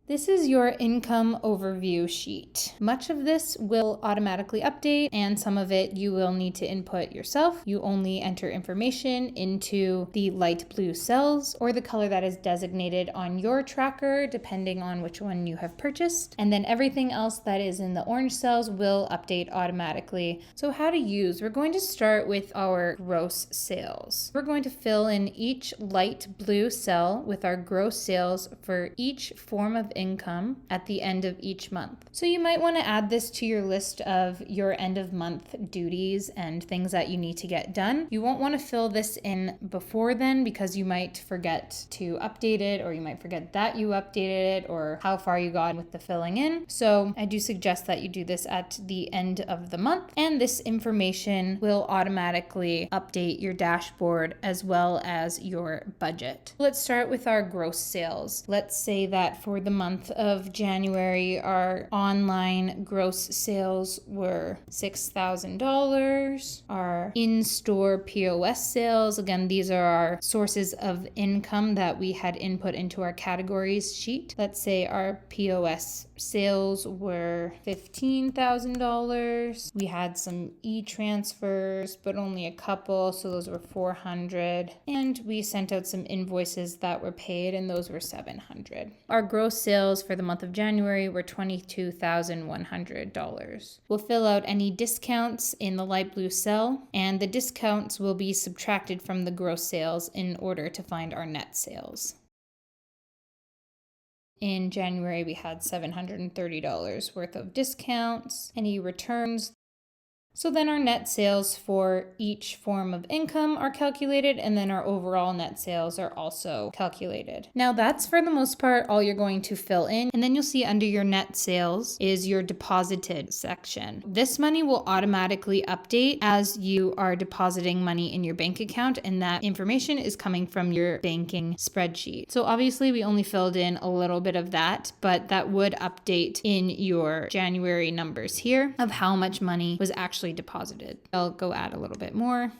This is your income overview sheet. Much of this will automatically update, and some of it you will need to input yourself. You only enter information into the light blue cells or the color that is designated on your tracker, depending on which one you have purchased. And then everything else that is in the orange cells will update automatically. So how to use, we're going to start with our gross sales. We're going to fill in each light blue cell with our gross sales for each form of income at the end of each month. So you might want to add this to your list of your end of month duties and things that you need to get done. You won't want to fill this in before then because you might forget to update it, or you might forget that you updated it or how far you got with the filling in. So I do suggest that you do this at the end of the month, and this information will automatically update your dashboard as well as your budget. Let's start with our gross sales. Let's say that for the month of January, our online gross sales were $6,000. Our in-store POS sales, again, these are our sources of income that we had input into our categories sheet. Let's say our POS sales were $15,000. We had some e-transfers, but only a couple, so those were $400. And we sent out some invoices that were paid, and those were $700. Our gross sales for the month of January were $22,100. We'll fill out any discounts in the light blue cell, and the discounts will be subtracted from the gross sales in order to find our net sales. In January, we had $730 worth of discounts. Any returns? So then our net sales for each form of income are calculated, and then our overall net sales are also calculated. Now that's for the most part all you're going to fill in, and then you'll see under your net sales is your deposited section. This money will automatically update as you are depositing money in your bank account, and that information is coming from your banking spreadsheet. So obviously we only filled in a little bit of that, but that would update in your January numbers here of how much money was actually deposited. I'll go add a little bit more.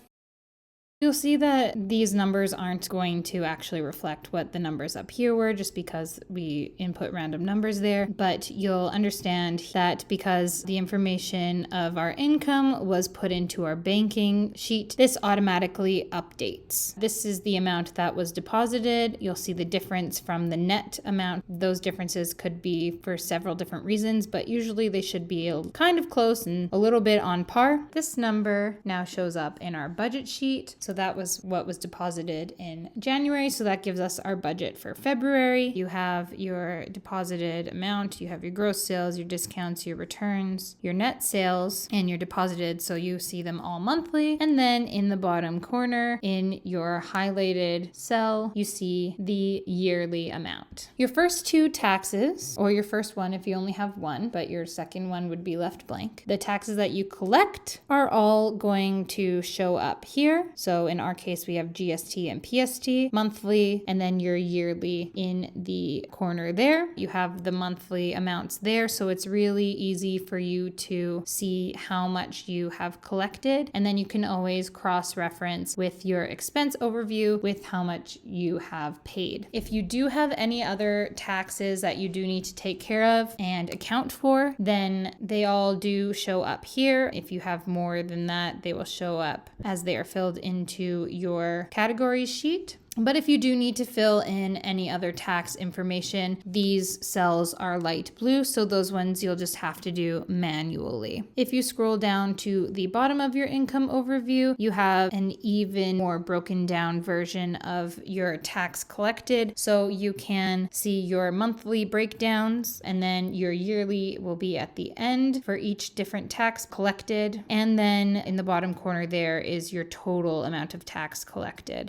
You'll see that these numbers aren't going to actually reflect what the numbers up here were just because we input random numbers there, but you'll understand that because the information of our income was put into our banking sheet, this automatically updates. This is the amount that was deposited. You'll see the difference from the net amount. Those differences could be for several different reasons, but usually they should be kind of close and a little bit on par. This number now shows up in our budget sheet. So that was what was deposited in January. So that gives us our budget for February. You have your deposited amount, you have your gross sales, your discounts, your returns, your net sales, and your deposited. So you see them all monthly. And then in the bottom corner in your highlighted cell, you see the yearly amount. Your first two taxes, or your first one if you only have one, but your second one would be left blank. The taxes that you collect are all going to show up here. So in our case, we have GST and PST monthly, and then your yearly in the corner there. You have the monthly amounts there, so it's really easy for you to see how much you have collected, and then you can always cross-reference with your expense overview with how much you have paid. If you do have any other taxes that you do need to take care of and account for, then they all do show up here. If you have more than that, they will show up as they are filled into your categories sheet. But if you do need to fill in any other tax information, these cells are light blue, so those ones you'll just have to do manually. If you scroll down to the bottom of your income overview, you have an even more broken down version of your tax collected, so you can see your monthly breakdowns, and then your yearly will be at the end for each different tax collected, and then in the bottom corner there is your total amount of tax collected.